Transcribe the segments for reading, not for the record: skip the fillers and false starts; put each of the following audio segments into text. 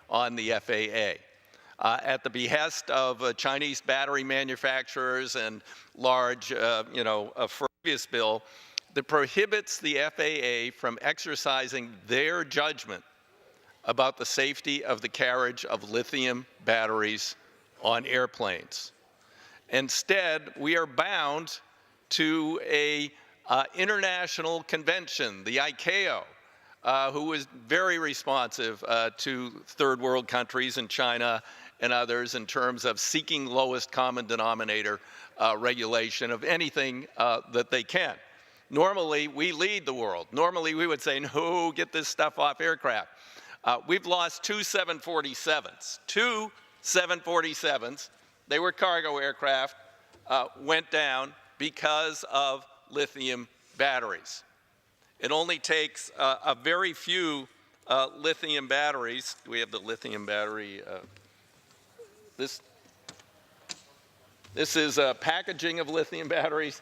on the FAA. At the behest of Chinese battery manufacturers and large, a previous bill that prohibits the FAA from exercising their judgment about the safety of the carriage of lithium batteries on airplanes. Instead, we are bound to a international convention, the ICAO, who is very responsive to third world countries and China and others in terms of seeking lowest common denominator regulation of anything that they can. Normally, we lead the world. Normally, we would say, no, get this stuff off aircraft. We've lost two 747s. Two 747s, they were cargo aircraft, went down because of lithium batteries. It only takes a very few lithium batteries. We have the lithium battery. This is packaging of lithium batteries.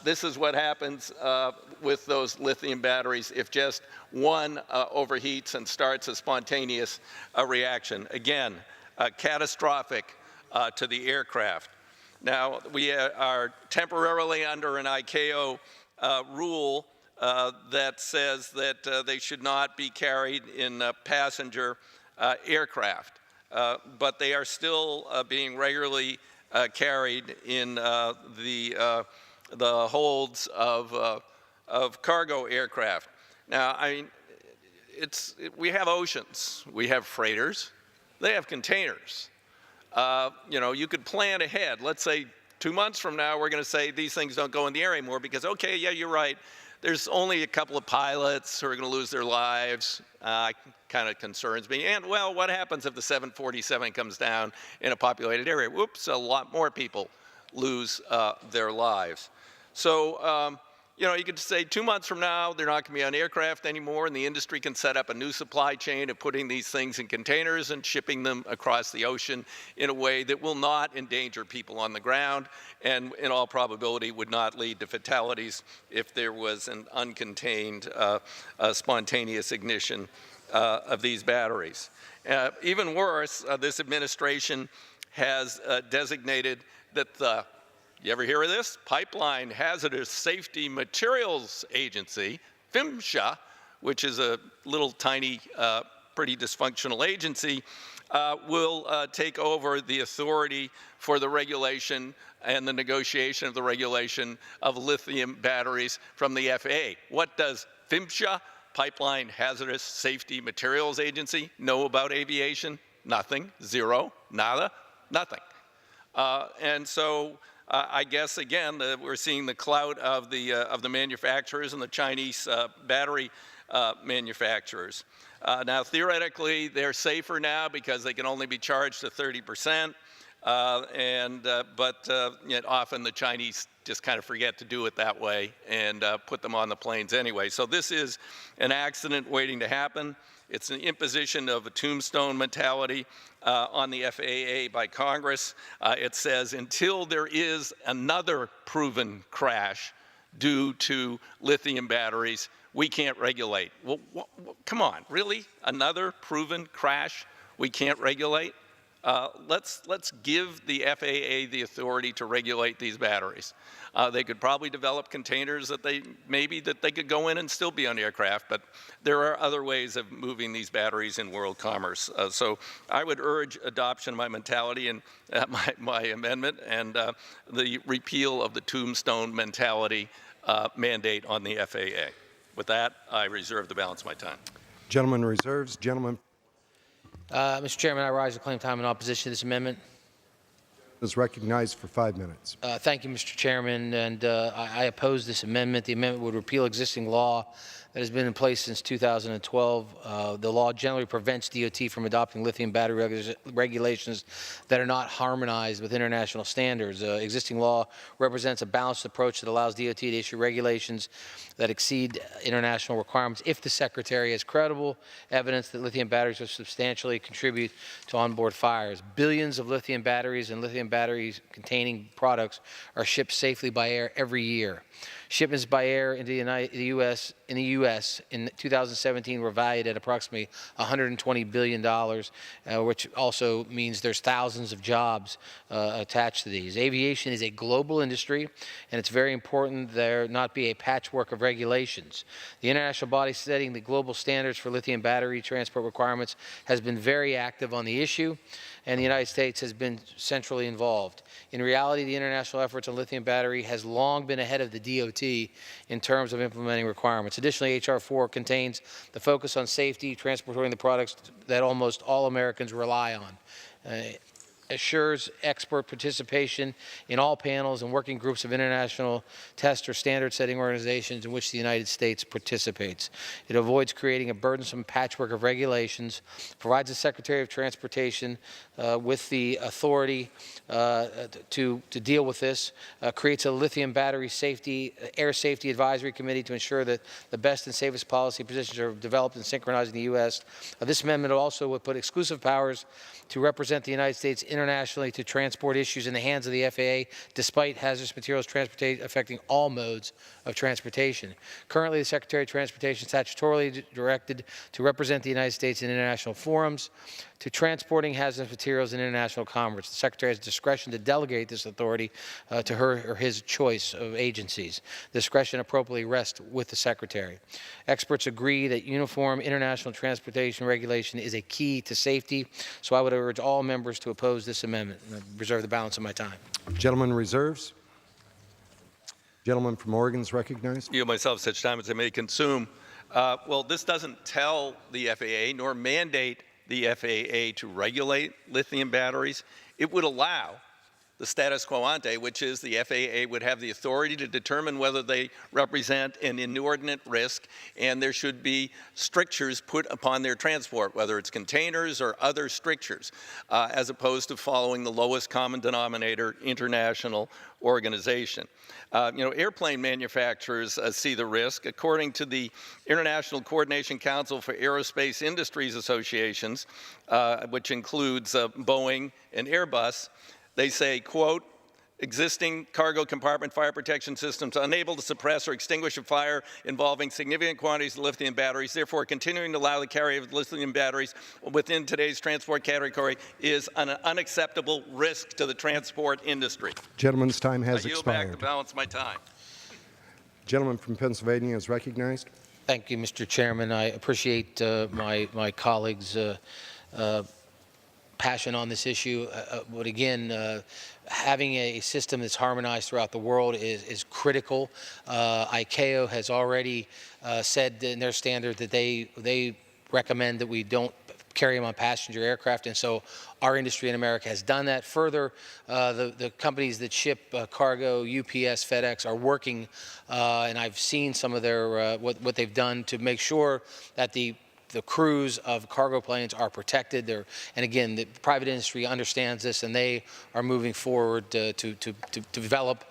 This is what happens with those lithium batteries if just one overheats and starts a spontaneous reaction. Again, catastrophic to the aircraft. Now, we are temporarily under an ICAO rule that says that they should not be carried in passenger aircraft, but they are still being regularly carried in the holds of cargo aircraft. Now, I mean, we have oceans, we have freighters, they have containers. You could plan ahead. Let's say 2 months from now, we're going to say these things don't go in the air anymore because, okay, yeah, you're right. There's only a couple of pilots who are going to lose their lives. Kind of concerns me. And, well, what happens if the 747 comes down in a populated area? Whoops, a lot more people lose their lives. So, you could say 2 months from now, they're not going to be on aircraft anymore, and the industry can set up a new supply chain of putting these things in containers and shipping them across the ocean in a way that will not endanger people on the ground and, in all probability, would not lead to fatalities if there was an uncontained, spontaneous ignition of these batteries. Even worse, this administration has designated that the you ever hear of this? Pipeline Hazardous Safety Materials Agency, PHMSA, which is a little tiny, pretty dysfunctional agency, will take over the authority for the regulation and the negotiation of the regulation of lithium batteries from the FAA. What does PHMSA, Pipeline Hazardous Safety Materials Agency, know about aviation? Nothing, zero, nada, nothing. And so I guess, again, we're seeing the clout of the manufacturers and the Chinese battery manufacturers. Now, theoretically, they're safer now because they can only be charged to 30%, but yet often the Chinese just kind of forget to do it that way and put them on the planes anyway. So this is an accident waiting to happen. It's an imposition of a tombstone mentality on the FAA by Congress. It says until there is another proven crash due to lithium batteries, we can't regulate. Well, come on, really? Another proven crash we can't regulate? Let's give the FAA the authority to regulate these batteries. They could probably develop containers that they could go in and still be on aircraft, but there are other ways of moving these batteries in world commerce. So I would urge adoption of my mentality and my amendment and the repeal of the tombstone mentality mandate on the FAA. With that, I reserve the balance of my time. Gentleman reserves. Gentleman Mr. Chairman, I rise to claim time in opposition to this amendment. is recognized for 5 minutes. Thank you, Mr. Chairman, and I oppose this amendment. The amendment would repeal existing law that has been in place since 2012. The law generally prevents DOT from adopting lithium battery regulations that are not harmonized with international standards. Existing law represents a balanced approach that allows DOT to issue regulations that exceed international requirements if the Secretary has credible evidence that lithium batteries will substantially contribute to onboard fires. Billions of lithium batteries and lithium batteries containing products are shipped safely by air every year. Shipments by air into the U.S. in the U.S. in 2017 were valued at approximately $120 billion, which also means there's thousands of jobs attached to these. Aviation is a global industry, and it's very important there not be a patchwork of regulations. The international body setting the global standards for lithium battery transport requirements has been very active on the issue, and the United States has been centrally involved. In reality, the international efforts on lithium battery has long been ahead of the DOT in terms of implementing requirements. Additionally, H.R. 4 contains the focus on safety, transporting the products that almost all Americans rely on. Assures expert participation in all panels and working groups of international test or standard-setting organizations in which the United States participates. It avoids creating a burdensome patchwork of regulations, provides the Secretary of Transportation with the authority to deal with this, creates a lithium battery air safety advisory committee to ensure that the best and safest policy positions are developed and synchronized in the U.S. This amendment also would put exclusive powers to represent the United States internationally to transport issues in the hands of the FAA, despite hazardous materials transportation affecting all modes of transportation. Currently, the Secretary of Transportation is statutorily directed to represent the United States in international forums, to transporting hazardous materials in international commerce. The Secretary has discretion to delegate this authority to her or his choice of agencies. Discretion appropriately rests with the Secretary. Experts agree that uniform international transportation regulation is a key to safety, so I would urge all members to oppose this amendment. And I reserve the balance of my time. Gentleman reserves. Gentleman from Oregon is recognized. You myself, such time as I may consume. Well, this doesn't tell the FAA nor mandate the FAA to regulate lithium batteries. It would allow the status quo ante, which is the FAA would have the authority to determine whether they represent an inordinate risk, and there should be strictures put upon their transport, whether it's containers or other strictures, as opposed to following the lowest common denominator international organization. Airplane manufacturers see the risk. According to the International Coordination Council for Aerospace Industries Associations, which includes Boeing and Airbus, they say, quote, existing cargo compartment fire protection systems unable to suppress or extinguish a fire involving significant quantities of lithium batteries. Therefore, continuing to allow the carry of lithium batteries within today's transport category is an unacceptable risk to the transport industry. Gentleman's time has I yield expired. back the balance of my time. Gentleman from Pennsylvania is recognized. Thank you, Mr. Chairman. I appreciate my colleagues' passion on this issue, but again, having a system that's harmonized throughout the world is critical. ICAO has already said in their standard that they recommend that we don't carry them on passenger aircraft, and so our industry in America has done that. Further, the companies that ship cargo, UPS, FedEx, are working, and I've seen some of their what they've done to make sure that the crews of cargo planes are protected. And again, the private industry understands this, and they are moving forward to develop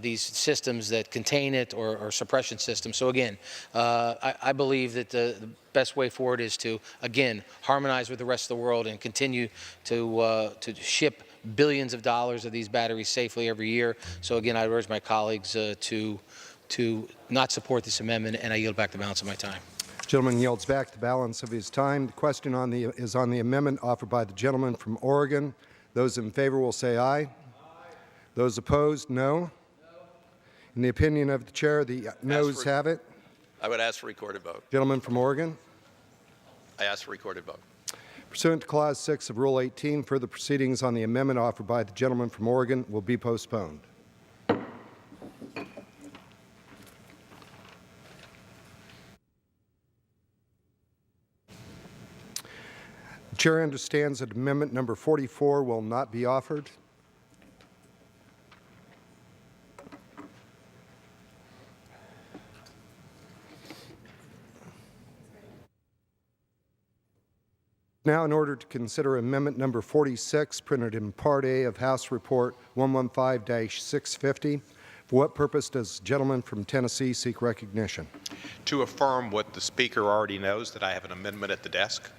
these systems that contain it or suppression systems. So again, I believe that the best way forward is to, again, harmonize with the rest of the world and continue to ship billions of dollars of these batteries safely every year. So again, I urge my colleagues to not support this amendment, and I yield back the balance of my time. Gentleman yields back the balance of his time. The question is on the amendment offered by the gentleman from Oregon. Those in favor will say aye. Aye. Those opposed, no. In the opinion of the chair, the noes have it. I would ask for recorded vote. Gentleman from Oregon. I ask for recorded vote. Pursuant to Clause 6 of Rule 18, further proceedings on the amendment offered by the gentleman from Oregon will be postponed. The chair understands that amendment number 44 will not be offered. Now, in order to consider amendment number 46, printed in Part A of House Report 115-650, for what purpose does the gentleman from Tennessee seek recognition? To affirm what the Speaker already knows, that I have an amendment at the desk.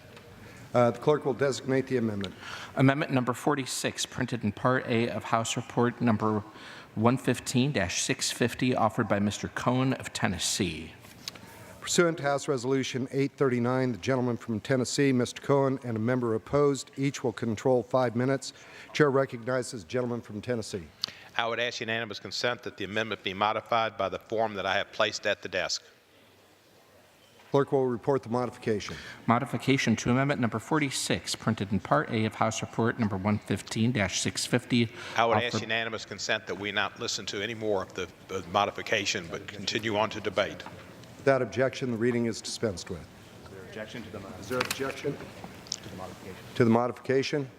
The clerk will designate the amendment. Amendment number 46, printed in Part A of House Report number 115-650, offered by Mr. Cohn of Tennessee. Pursuant to House Resolution 839, the gentleman from Tennessee, Mr. Cohen, and a member opposed, each will control 5 minutes. Chair recognizes the gentleman from Tennessee. I would ask unanimous consent that the amendment be modified by the form that I have placed at the desk. Clerk will report the modification. Modification to Amendment Number 46, printed in Part A of House Report Number 115-650. I would ask offered- unanimous consent that we not listen to any more of the modification, but continue on to debate. Without objection, the reading is dispensed with. Is there objection to the modification? Is there objection To the modification. to the modification?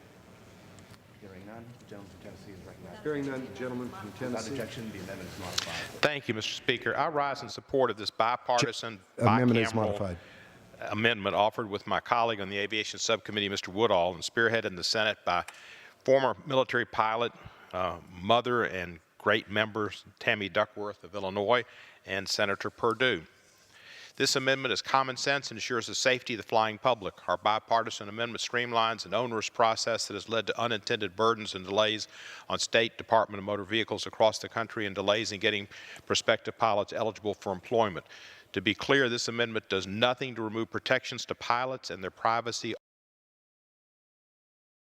Hearing none, the gentleman from Tennessee is recognized. Hearing none, the gentleman from Without Tennessee. objection, the amendment is modified. Thank you, Mr. Speaker. I rise in support of this bipartisan, Amendment is bicameral modified. amendment offered with my colleague on the Aviation Subcommittee, Mr. Woodall, and spearheaded in the Senate by former military pilot, mother and great members Tammy Duckworth of Illinois, and Senator Perdue. This amendment is common sense and ensures the safety of the flying public. Our bipartisan amendment streamlines an onerous process that has led to unintended burdens and delays on State Department of Motor Vehicles across the country and delays in getting prospective pilots eligible for employment. To be clear, this amendment does nothing to remove protections to pilots and their privacy